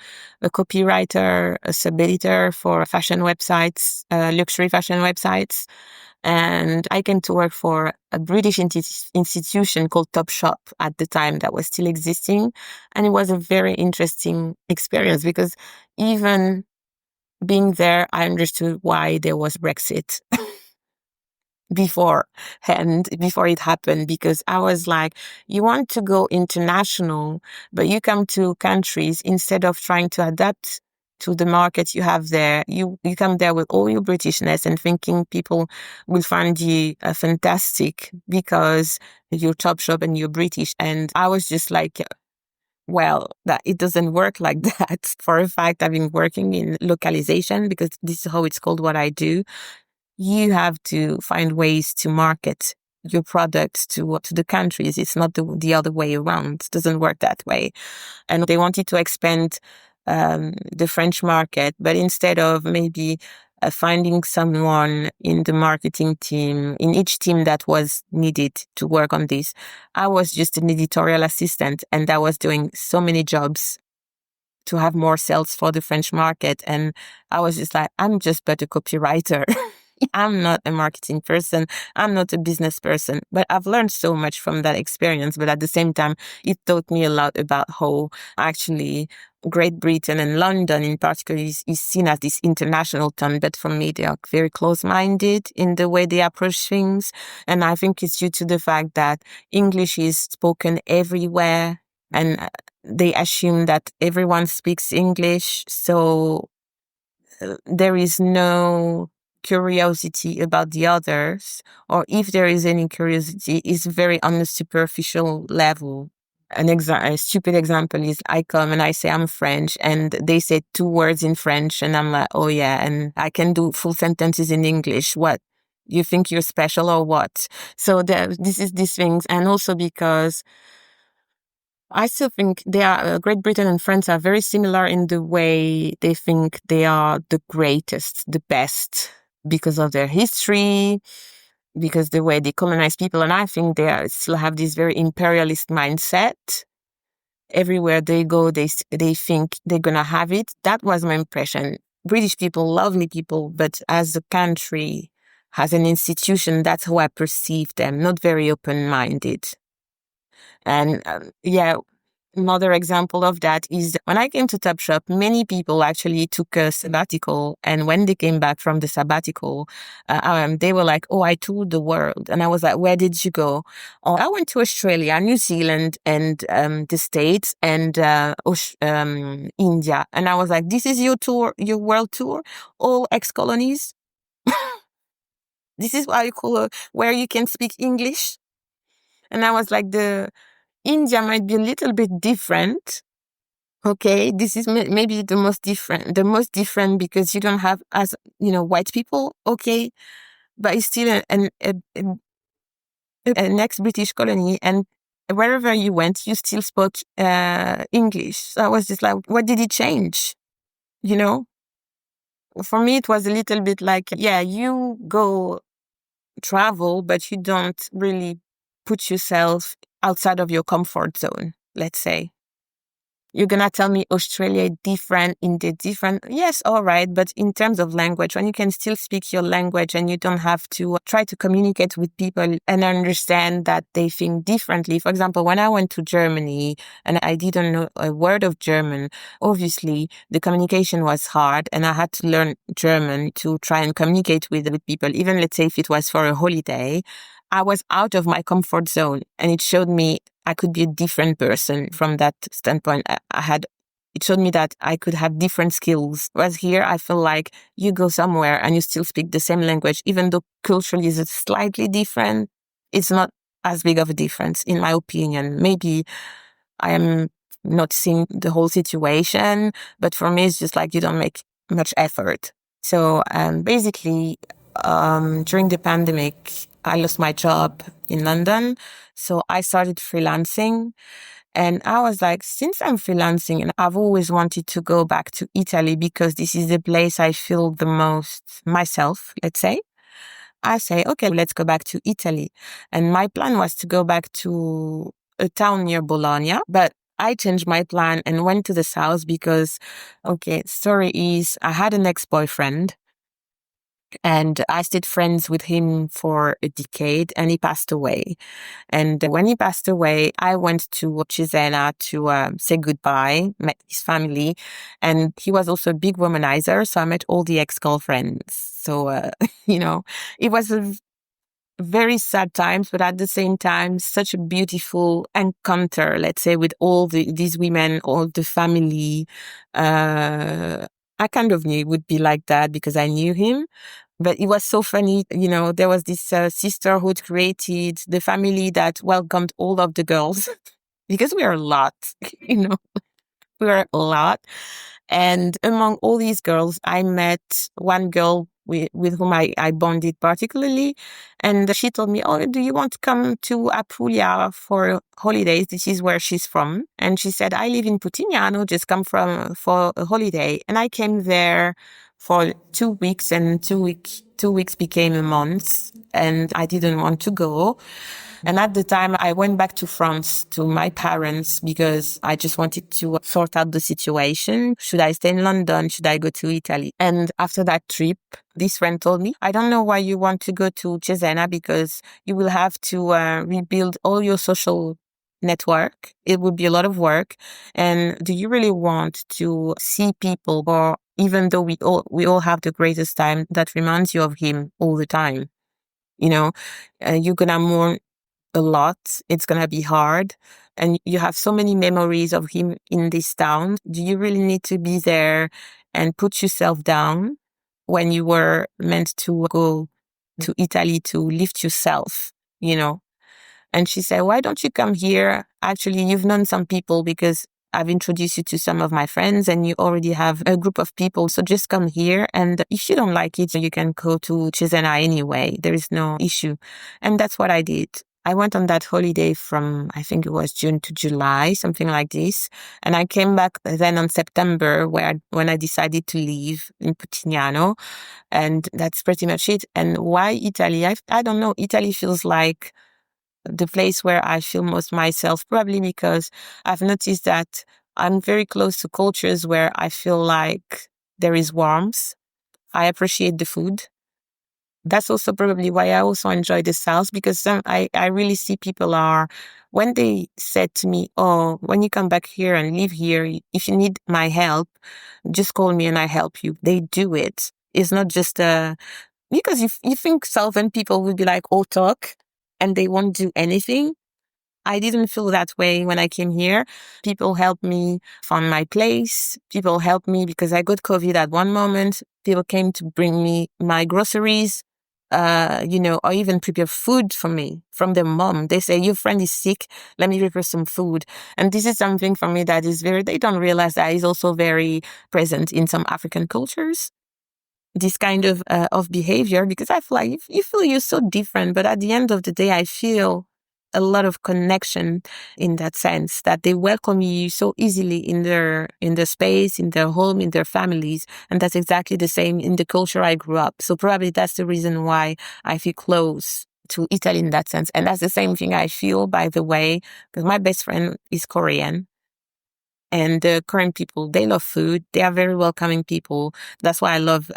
copywriter, a sub-editor for fashion websites, luxury fashion websites. And I came to work for a British institution called Topshop at the time that was still existing. And it was a very interesting experience because even being there, I understood why there was Brexit. before it happened, because I was like, you want to go international, but you come to countries, instead of trying to adapt to the market you have there, you come there with all your Britishness and thinking people will find you fantastic because you're Topshop and you're British. And I was just like, well, that it doesn't work like that. For a fact, I've been working in localization because this is how it's called what I do. You have to find ways to market your products to the countries. It's not the other way around. It doesn't work that way. And they wanted to expand the French market, but instead of maybe finding someone in the marketing team, in each team that was needed to work on this, I was just an editorial assistant, and I was doing so many jobs to have more sales for the French market. And I was just like, I'm just but a copywriter. I'm not a marketing person. I'm not a business person, but I've learned so much from that experience. But at the same time, it taught me a lot about how actually Great Britain and London in particular is seen as this international town. But for me, they are very close-minded in the way they approach things. And I think it's due to the fact that English is spoken everywhere, and they assume that everyone speaks English. So there is no curiosity about the others, or if there is any curiosity, it's very on a superficial level. A stupid example is I come and I say I'm French, and they say two words in French, and I'm like, oh yeah, and I can do full sentences in English. What? You think you're special or what? So this is these things. And also because I still think they are, Great Britain and France are very similar in the way they think they are the greatest, the best, because of their history, because the way they colonize people. And I think still have this very imperialist mindset. Everywhere they go, they think they're going to have it. That was my impression. British people, lovely people, but as a country, as an institution, that's how I perceive them, not very open-minded. And another example of that is when I came to Topshop, many people actually took a sabbatical. And when they came back from the sabbatical, they were like, oh, I toured the world. And I was like, where did you go? Oh, I went to Australia, New Zealand, and the States, and India. And I was like, this is your tour, your world tour, all ex-colonies? This is what you call where you can speak English? And I was like, India might be a little bit different. Okay, this is maybe the most different because you don't have, as white people. Okay, but it's still an ex-British colony, and wherever you went, you still spoke English. So I was just like, what did it change? For me, it was a little bit like, yeah, you go travel, but you don't really put yourself outside of your comfort zone, let's say. You're going to tell me Australia is different, India different. Yes, all right. But in terms of language, when you can still speak your language and you don't have to try to communicate with people and understand that they think differently. For example, when I went to Germany and I didn't know a word of German, obviously the communication was hard and I had to learn German to try and communicate with people. Even let's say if it was for a holiday, I was out of my comfort zone and it showed me I could be a different person from that standpoint. It showed me that I could have different skills. Whereas here, I feel like you go somewhere and you still speak the same language, even though culturally it's slightly different. It's not as big of a difference, in my opinion. Maybe I am not seeing the whole situation, but for me, it's just like you don't make much effort. So basically, during the pandemic, I lost my job in London. So I started freelancing. And I was like, since I'm freelancing and I've always wanted to go back to Italy because this is the place I feel the most myself, let's say. I say, okay, let's go back to Italy. And my plan was to go back to a town near Bologna, but I changed my plan and went to the south because, story is I had an ex-boyfriend and I stayed friends with him for a decade and he passed away. And when he passed away, I went to Cesena to say goodbye, met his family. And he was also a big womanizer. So I met all the ex-girlfriends. So, it was a very sad times, but at the same time, such a beautiful encounter, let's say, with all these women, all the family. I kind of knew it would be like that because I knew him. But it was so funny, there was this sisterhood created, the family that welcomed all of the girls because we are a lot, we were a lot. And among all these girls, I met one girl with whom I bonded particularly. And she told me, oh, do you want to come to Apulia for holidays? This is where she's from. And she said, I live in Putignano, just come for a holiday. And I came there for 2 weeks and 2 weeks became a month and I didn't want to go. And at the time I went back to France to my parents because I just wanted to sort out the situation. Should I stay in London? Should I go to Italy? And after that trip, this friend told me, I don't know why you want to go to Cesena because you will have to rebuild all your social network. It would be a lot of work. And do you really want to see people, or even though we all have the greatest time, that reminds you of him all the time? You're gonna mourn a lot. It's gonna be hard. And you have so many memories of him in this town. Do you really need to be there and put yourself down when you were meant to go to Italy to lift yourself, And she said, why don't you come here? Actually, you've known some people because I've introduced you to some of my friends and you already have a group of people. So just come here. And if you don't like it, you can go to Cesena anyway. There is no issue. And that's what I did. I went on that holiday from, I think it was June to July, something like this. And I came back then on September when I decided to leave in Putignano. And that's pretty much it. And why Italy? I don't know. Italy feels like the place where I feel most myself, probably because I've noticed that I'm very close to cultures where I feel like there is warmth. I appreciate the food. That's also probably why I also enjoy the South, because I really see people are, when they said to me, oh, when you come back here and live here, if you need my help, just call me and I help you. They do it. It's not just because you think Southern people would be like, oh, talk, and they won't do anything. I didn't feel that way when I came here. People helped me find my place. People helped me because I got COVID at one moment. People came to bring me my groceries, or even prepare food for me from their mom. They say, your friend is sick. Let me prepare some food. And this is something for me that is they don't realize that is also very present in some African cultures, this kind of behavior, because I feel like you feel you're so different, but at the end of the day, I feel a lot of connection in that sense that they welcome you so easily in their space, in their home, in their families. And that's exactly the same in the culture I grew up. So probably that's the reason why I feel close to Italy in that sense. And that's the same thing I feel, by the way, because my best friend is Korean. And the Korean people, they love food. They are very welcoming people. That's why I love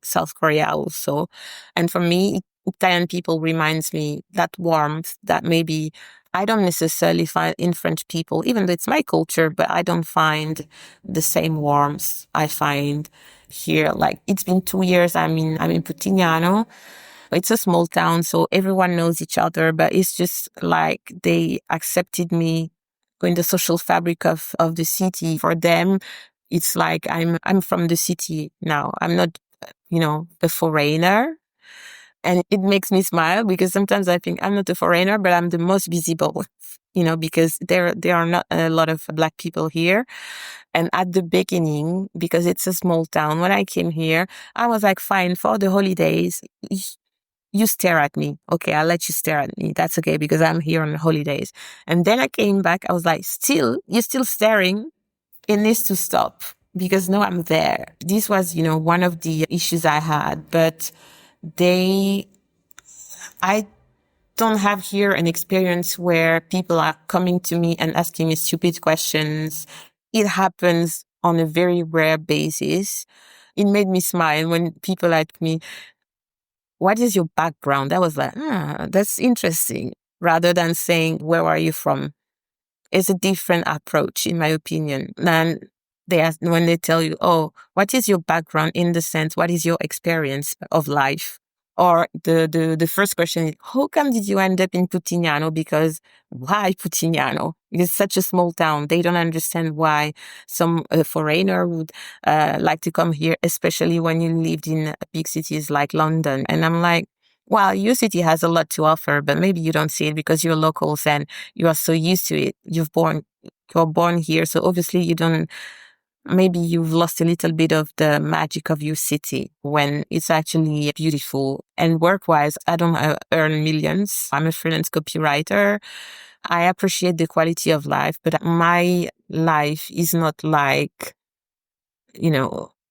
South Korea also. And for me, Italian people reminds me that warmth that maybe I don't necessarily find in French people, even though it's my culture, but I don't find the same warmth I find here. Like, it's been 2 years. I'm in Putignano. It's a small town, so everyone knows each other, but it's just like they accepted me in the social fabric of the city. For them, it's like I'm from the city now. I'm not, a foreigner. And it makes me smile because sometimes I think I'm not a foreigner, but I'm the most visible, because there are not a lot of Black people here. And at the beginning, because it's a small town, when I came here, I was like, fine, for the holidays, you stare at me. Okay, I'll let you stare at me. That's okay because I'm here on holidays. And then I came back. I was like, you're still staring. It needs to stop because now I'm there. This was, one of the issues I had, but I don't have here an experience where people are coming to me and asking me stupid questions. It happens on a very rare basis. It made me smile when people ask me, what is your background? I was like, that's interesting. Rather than saying, where are you from? It's a different approach, in my opinion, than when they tell you, oh, what is your background, in the sense, what is your experience of life? Or the first question is, how come did you end up in Putignano? Because why Putignano? It's such a small town. They don't understand why some foreigner would like to come here, especially when you lived in big cities like London. And I'm like, well, your city has a lot to offer, but maybe you don't see it because you're locals and you are so used to it. You're born here. So obviously maybe you've lost a little bit of the magic of your city when it's actually beautiful. And work-wise, I don't earn millions. I'm a freelance copywriter. I appreciate the quality of life, but my life is not like,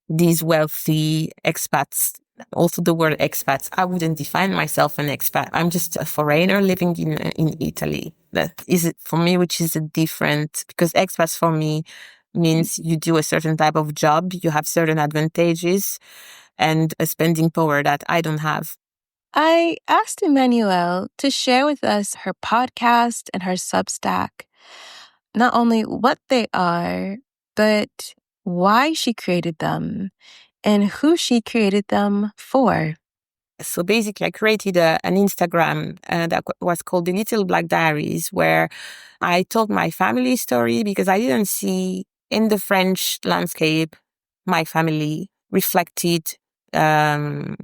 these wealthy expats. Also, the word expats, I wouldn't define myself an expat. I'm just a foreigner living in Italy. That is it for me, which is a different, because expats for me means you do a certain type of job, you have certain advantages and a spending power that I don't have. I asked Emmanuelle to share with us her podcast and her Substack, not only what they are, but why she created them and who she created them for. So basically, I created an Instagram that was called The Little Black Diaries, where I told my family story because I didn't see in the French landscape my family reflected in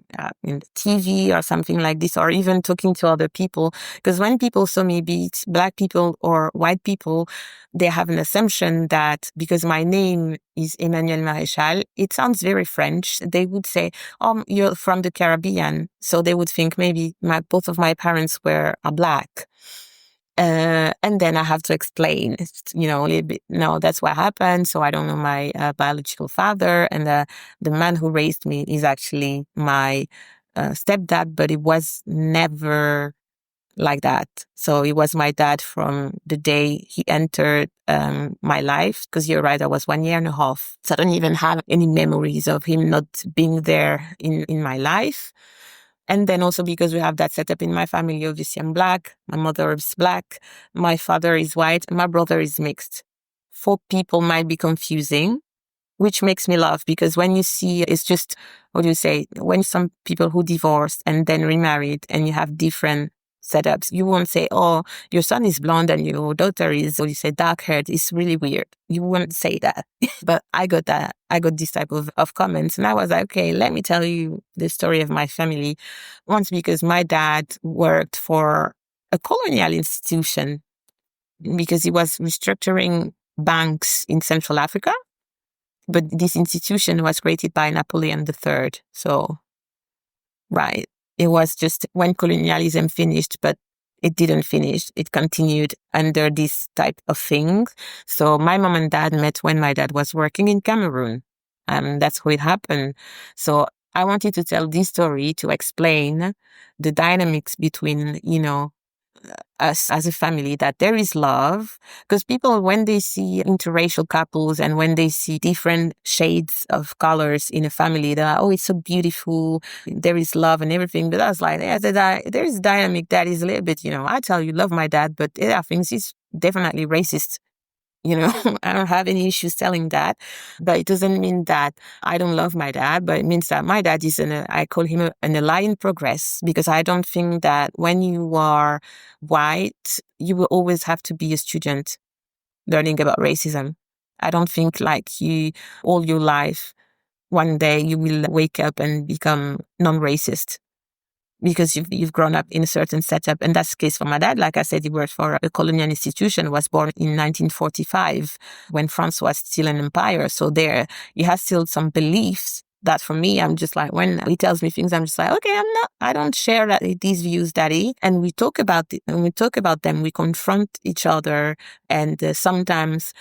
the TV or something like this, or even talking to other people. Because when people saw me, be it Black people or white people, they have an assumption that because my name is Emmanuelle Maréchal, it sounds very French. They would say, "Oh, you're from the Caribbean," so they would think maybe both of my parents are Black. And then I have to explain, a little bit, no, that's what happened. So I don't know my biological father. And the man who raised me is actually my stepdad, but it was never like that. So it was my dad from the day he entered my life, because you're right, I was 1.5 years. So I don't even have any memories of him not being there in my life. And then also because we have that setup in my family, obviously I'm Black, my mother is Black, my father is white, and my brother is mixed. For people might be confusing, which makes me laugh, because when you see, it's just, what do you say, when some people who divorced and then remarried and you have different setups, you won't say, oh, your son is blonde and your daughter is, what do you say, dark haired. It's really weird. You wouldn't say that. But I got that. I got this type of comments. And I was like, okay, let me tell you the story of my family. Once, because my dad worked for a colonial institution because he was restructuring banks in Central Africa. But this institution was created by Napoleon III. So, right. It was just when colonialism finished, but it didn't finish. It continued under this type of thing. So my mom and dad met when my dad was working in Cameroon. That's how it happened. So I wanted to tell this story to explain the dynamics between, us as a family, that there is love. Because people, when they see interracial couples and when they see different shades of colors in a family, they're like, oh, it's so beautiful. There is love and everything. But I was like, yeah, there is a dynamic that is a little bit, I tell you, love my dad, but there are things he's definitely racist. I don't have any issues telling that, but it doesn't mean that I don't love my dad, but it means that my dad is I call him an ally in progress, because I don't think that when you are white, you will always have to be a student learning about racism. I don't think like you, all your life, one day you will wake up and become non-racist, because you've grown up in a certain setup. And that's the case for my dad. Like I said, he worked for a colonial institution, was born in 1945 when France was still an empire. So there, he has still some beliefs that for me, I'm just like, when he tells me things, I'm just like, okay, I don't share these views, Daddy. And we talk about it. When we talk about them, we confront each other. And sometimes,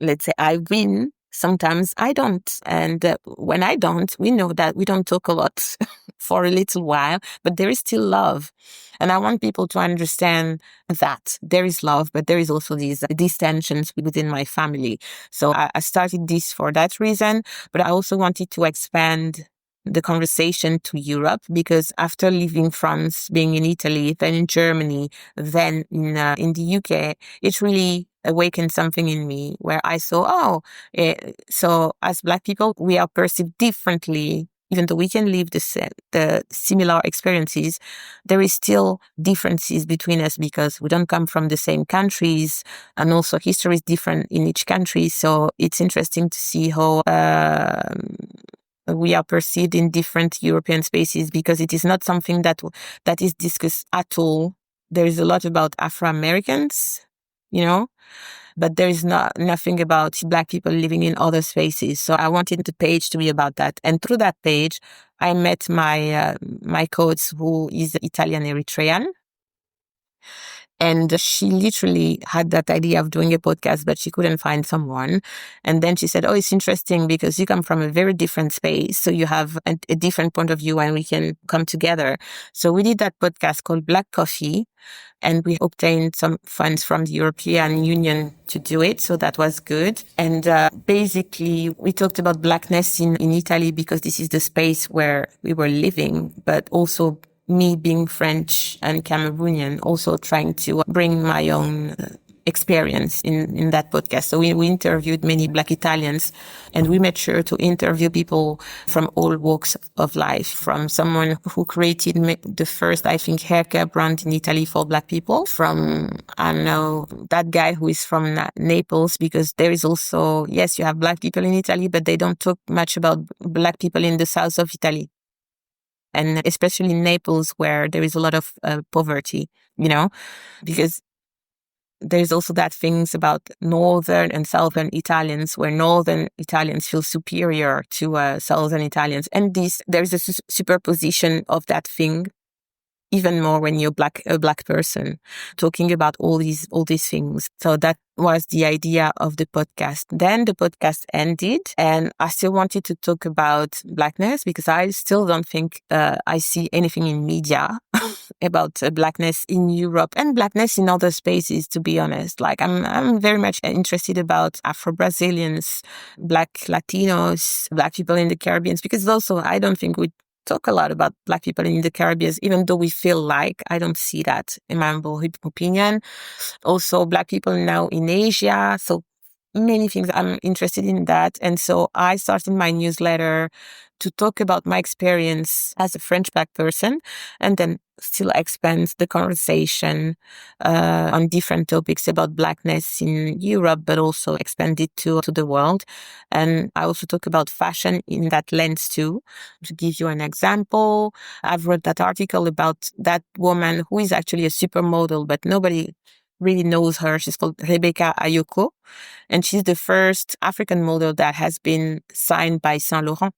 let's say I win, sometimes I don't. And when I don't, we know that we don't talk a lot for a little while, but there is still love. And I want people to understand that there is love, but there is also these tensions within my family. So I started this for that reason, but I also wanted to expand the conversation to Europe, because after leaving France, being in Italy, then in Germany, then in the UK, it really awakened something in me where I saw, so as Black people, we are perceived differently. Even though we can live the similar experiences, there is still differences between us because we don't come from the same countries, and also history is different in each country. So it's interesting to see how we are perceived in different European spaces, because it is not something that is discussed at all. There is a lot about Afro-Americans, but there is nothing about Black people living in other spaces. So I wanted the page to be about that. And through that page, I met my coach, who is Italian Eritrean. And she literally had that idea of doing a podcast, but she couldn't find someone. And then she said, oh, it's interesting because you come from a very different space. So you have a different point of view and we can come together. So we did that podcast called Black Coffee. And we obtained some funds from the European Union to do it. So that was good. And basically, we talked about Blackness in Italy because this is the space where we were living, but also me being French and Cameroonian, also trying to bring my own experience in that podcast. So we interviewed many Black Italians, and we made sure to interview people from all walks of life, from someone who created the first, I think, haircare brand in Italy for Black people, from, I don't know, that guy who is from Naples, because there is also, yes, you have Black people in Italy, but they don't talk much about Black people in the south of Italy. And especially in Naples, where there is a lot of poverty, because there's also that things about northern and southern Italians, where northern Italians feel superior to southern Italians. And there's a superposition of that thing, even more when you're a black person, talking about all these things. So that was the idea of the podcast. Then the podcast ended, and I still wanted to talk about Blackness, because I still don't think I see anything in media about Blackness in Europe and Blackness in other spaces, to be honest. Like I'm very much interested about Afro-Brazilians, Black Latinos, Black people in the Caribbean, because also I don't think we talk a lot about Black people in the Caribbean, even though we feel like, I don't see that, in my humble opinion. Also, Black people now in Asia. So many things, I'm interested in that. And so I started my newsletter to talk about my experience as a French Black person, and then still expand the conversation on different topics about Blackness in Europe, but also expand it to the world. And I also talk about fashion in that lens too. To give you an example, I've read that article about that woman who is actually a supermodel, but nobody really knows her. She's called Rebecca Ayoko, and she's the first African model that has been signed by Saint Laurent.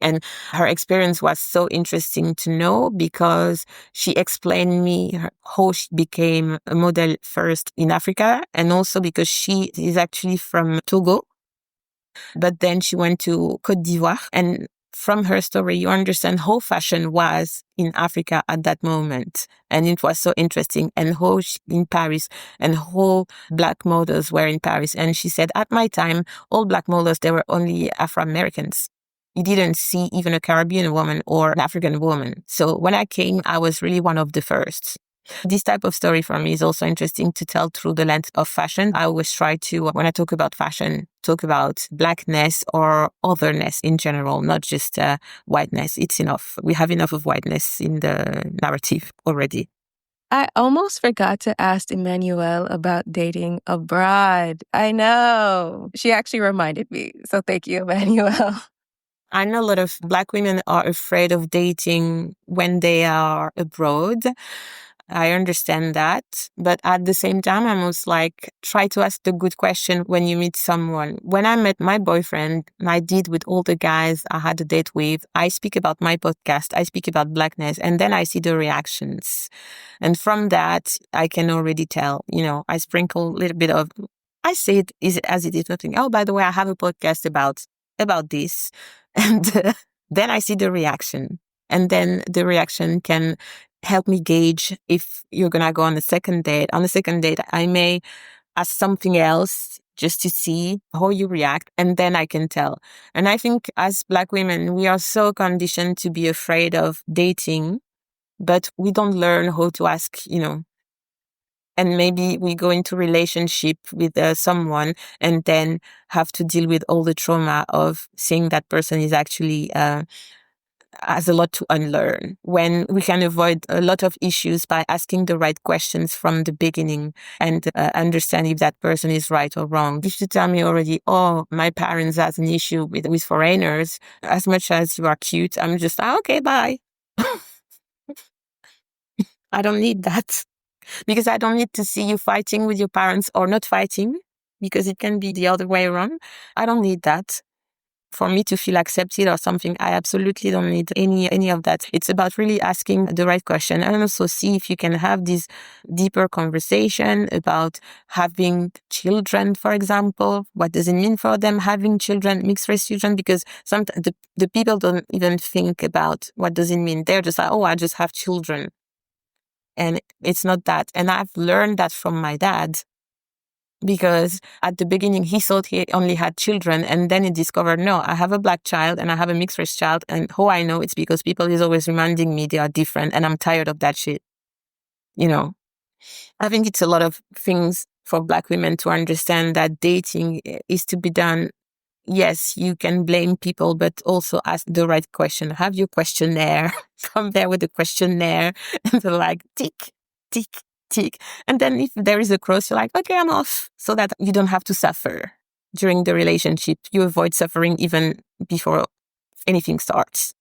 And her experience was so interesting to know, because she explained me how she became a model first in Africa, and also because she is actually from Togo, but then she went to Côte d'Ivoire. And from her story, you understand how fashion was in Africa at that moment. And it was so interesting. And how in Paris, and how Black models were in Paris. And she said, at my time, all Black models, they were only Afro-Americans. You didn't see even a Caribbean woman or an African woman. So when I came, I was really one of the first. This type of story for me is also interesting to tell through the lens of fashion. I always try to, when I talk about fashion, talk about Blackness or otherness in general, not just whiteness. It's enough. We have enough of whiteness in the narrative already. I almost forgot to ask Emmanuelle about dating abroad. I know. She actually reminded me. So thank you, Emmanuelle. I know a lot of Black women are afraid of dating when they are abroad. I understand that. But at the same time, I'm also like, try to ask the good question when you meet someone. When I met my boyfriend, and I did with all the guys I had a date with, I speak about my podcast, I speak about Blackness, and then I see the reactions. And from that, I can already tell, I sprinkle a little bit of, I say it as it is nothing. Oh, by the way, I have a podcast about this. And then I see the reaction. And then the reaction can help me gauge if you're going to go on a second date. On a second date, I may ask something else just to see how you react. And then I can tell. And I think as Black women, we are so conditioned to be afraid of dating, but we don't learn how to ask, and maybe we go into relationship with someone and then have to deal with all the trauma of seeing that person is actually has a lot to unlearn, when we can avoid a lot of issues by asking the right questions from the beginning and understand if that person is right or wrong. If you tell me already, oh, my parents has an issue with foreigners, as much as you are cute, I'm just, okay, bye. I don't need that. Because I don't need to see you fighting with your parents or not fighting, because it can be the other way around. I don't need that. For me to feel accepted or something, I absolutely don't need any of that. It's about really asking the right question, and also see if you can have this deeper conversation about having children, for example. What does it mean for them having children, mixed race children? Because sometimes the people don't even think about what does it mean. They're just like, oh, I just have children. And it's not that. And I've learned that from my dad, because at the beginning he thought he only had children, and then he discovered, no, I have a Black child and I have a mixed race child, and how I know it's because people is always reminding me they are different, and I'm tired of that shit. I think it's a lot of things for Black women to understand that dating is to be done. Yes, you can blame people, but also ask the right question. Have your questionnaire. Come there with the questionnaire and they're like, tick, tick, tick. And then if there is a cross, you're like, okay, I'm off. So that you don't have to suffer during the relationship. You avoid suffering even before anything starts.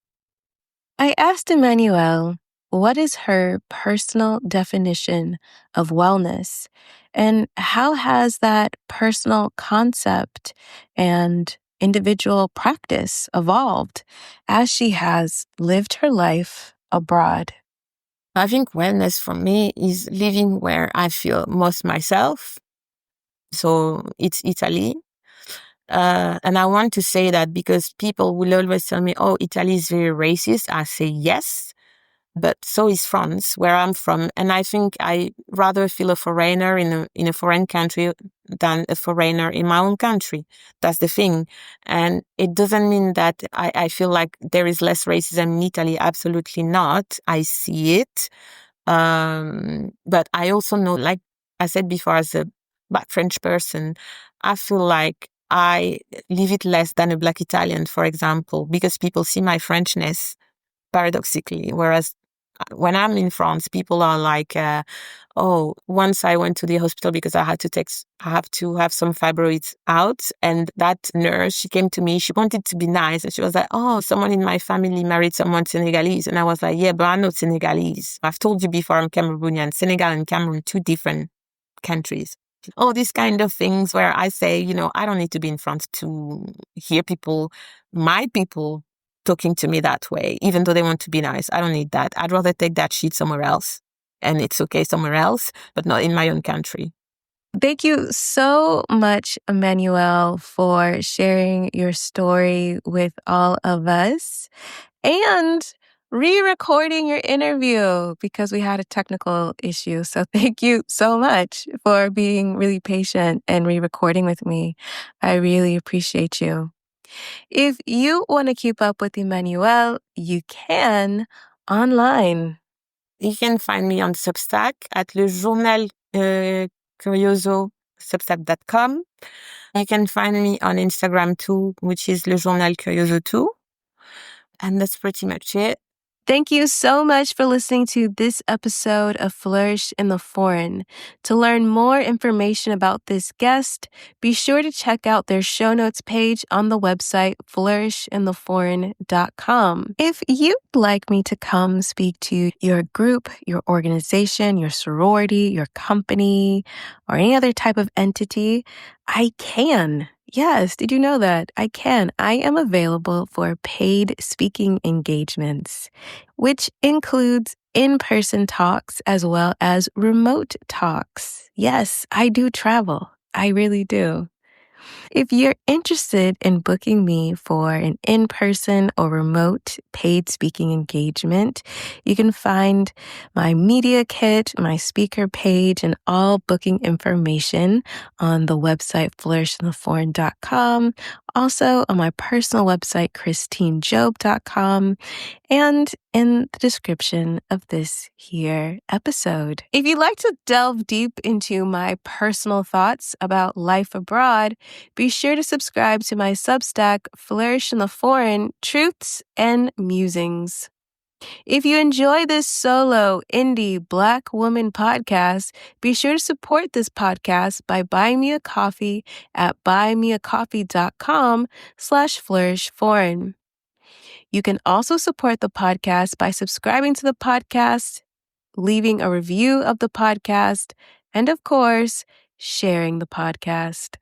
I asked Emmanuelle what is her personal definition of wellness and how has that personal concept and individual practice evolved as she has lived her life abroad. I think wellness for me is living where I feel most myself. So it's Italy. And I want to say that because people will always tell me, oh, Italy is very racist. I say yes, but so is France, where I'm from. And I think I rather feel a foreigner in a foreign country than a foreigner in my own country. That's the thing. And it doesn't mean that I feel like there is less racism in Italy. Absolutely not. I see it. But I also know, like I said before, as a Black French person, I feel like I live it less than a Black Italian, for example, because people see my Frenchness paradoxically. Whereas when I'm in France, people are like, oh, once I went to the hospital because I have to have some fibroids out. And that nurse, she came to me, she wanted to be nice. And she was like, oh, someone in my family married someone Senegalese. And I was like, yeah, but I'm not Senegalese. I've told you before, I'm Cameroonian. Senegal and Cameroon, two different countries. All these kind of things where I say, I don't need to be in France to hear my people talking to me that way, even though they want to be nice. I don't need that. I'd rather take that shit somewhere else. And it's okay somewhere else, but not in my own country. Thank you so much, Emmanuelle, for sharing your story with all of us and re-recording your interview because we had a technical issue. So thank you so much for being really patient and re-recording with me. I really appreciate you. If you want to keep up with Emmanuelle, you can online. You can find me on Substack at Le Journal Curioso, substack.com. You can find me on Instagram too, which is Le Journal Curioso too. And that's pretty much it. Thank you so much for listening to this episode of Flourish in the Foreign. To learn more information about this guest, be sure to check out their show notes page on the website flourishintheforeign.com. If you'd like me to come speak to your group, your organization, your sorority, your company, or any other type of entity, I can. Yes, did you know that? I can. I am available for paid speaking engagements, which includes in-person talks as well as remote talks. Yes, I do travel. I really do. If you're interested in booking me for an in-person or remote paid speaking engagement, you can find my media kit, my speaker page, and all booking information on the website flourishintheforeign.com, also on my personal website, christinejob.com, and in the description of this here episode. If you'd like to delve deep into my personal thoughts about life abroad, be sure to subscribe to my Substack, Flourish in the Foreign, Truths and Musings. If you enjoy this solo indie Black woman podcast, be sure to support this podcast by buying me a coffee at buymeacoffee.com/flourishforeign. You can also support the podcast by subscribing to the podcast, leaving a review of the podcast, and of course, sharing the podcast.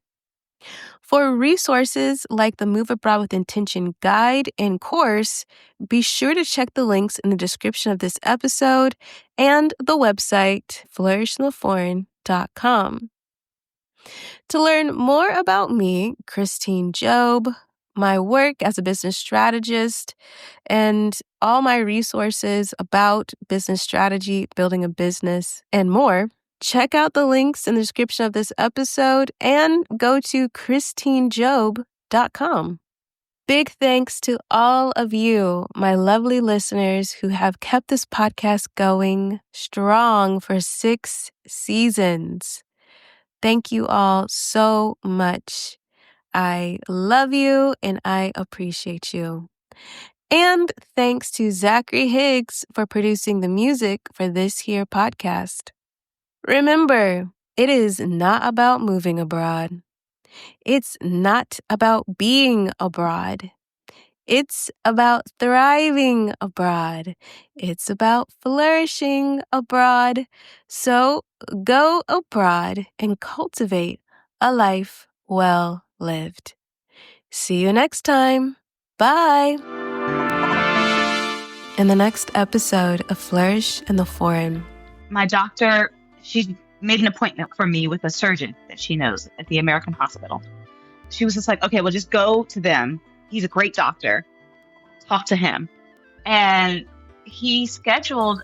For resources like the Move Abroad with Intention guide and course, be sure to check the links in the description of this episode and the website flourishintheforeign.com. To learn more about me, Christine Job, my work as a business strategist, and all my resources about business strategy, building a business, and more, check out the links in the description of this episode and go to christinejob.com. Big thanks to all of you, my lovely listeners who have kept this podcast going strong for 6 seasons. Thank you all so much. I love you and I appreciate you. And thanks to Zachary Higgs for producing the music for this here podcast. Remember, it is not about moving abroad. It's not about being abroad. It's about thriving abroad. It's about flourishing abroad. So go abroad and cultivate a life well lived. See you next time. Bye. In the next episode of Flourish in the Foreign. My doctor, she made an appointment for me with a surgeon that she knows at the American hospital. She was just like, okay, well, just go to them. He's a great doctor. Talk to him. And he scheduled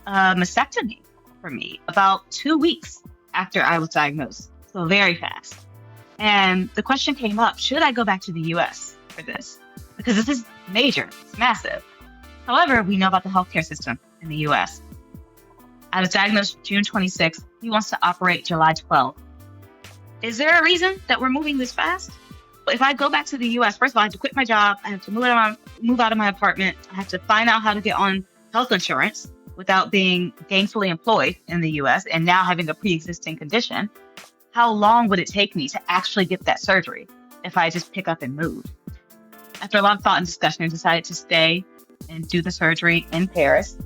a mastectomy for me about 2 weeks after I was diagnosed. So very fast. And the question came up, should I go back to the US for this? Because this is major, it's massive. However, we know about the healthcare system in the US. I was diagnosed June 26th. He wants to operate July 12th. Is there a reason that we're moving this fast? If I go back to the US, first of all, I have to quit my job. I have to move out of my apartment. I have to find out how to get on health insurance without being gainfully employed in the US and now having a pre-existing condition. How long would it take me to actually get that surgery if I just pick up and move? After a lot of thought and discussion, I decided to stay and do the surgery in Paris.